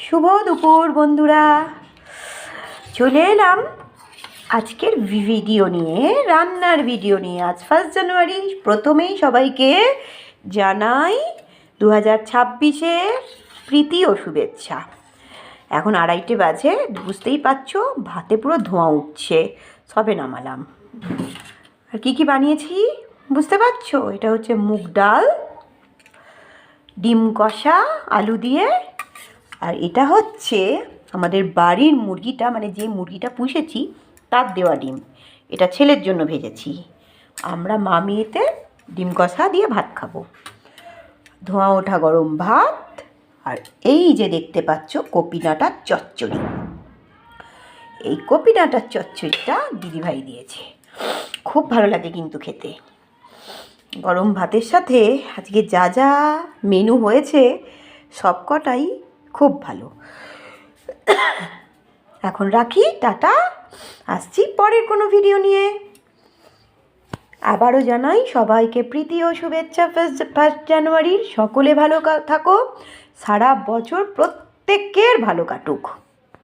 শুভ দুপুর বন্ধুরা, চলে এলাম আজকের ভিডিও নিয়ে, রান্নার ভিডিও নিয়ে। আজ 1 জানুয়ারি। প্রথমেই সবাইকে জানাই 2026-এর প্রীতি ও শুভেচ্ছা। এখন 2:30 বাজে, বুঝতেই পারছো ভাতে পুরো ধোঁয়া উঠছে, সবে নামালাম। আর কি বানিয়েছি বুঝতে পারছো? এটা হচ্ছে মুগ ডাল, ডিম কষা আলু দিয়ে। আর এটা হচ্ছে আমাদের বাড়ির মুরগিটা, মানে যে মুরগিটা পুষেছি তার দেওয়া ডিম। এটা ছেলের জন্য ভেজেছি। আমরা মা মেয়েতে ডিম কষা দিয়ে ভাত খাবো। ধোঁয়া ওঠা গরম ভাত। আর এই যে দেখতে পাচ্ছ কপি ডাঁটার চচ্চড়ি। এই কপি ডাঁটার চচ্চড়িটা দিদিভাই দিয়েছে, খুব ভালো লাগে কিন্তু খেতে। গরম ভাতের সাথে আজকে যা যা মেনু হয়েছে সব কটাই খুব ভালো। এখন রাখি, টাটা। আসছি পরের কোনো ভিডিও নিয়ে। আবারও জানাই সবাইকে প্রীতি ও শুভেচ্ছা 1 জানুয়ারির। সকলে ভালো থাকো, সারা বছর প্রত্যেকের ভালো কাটুক।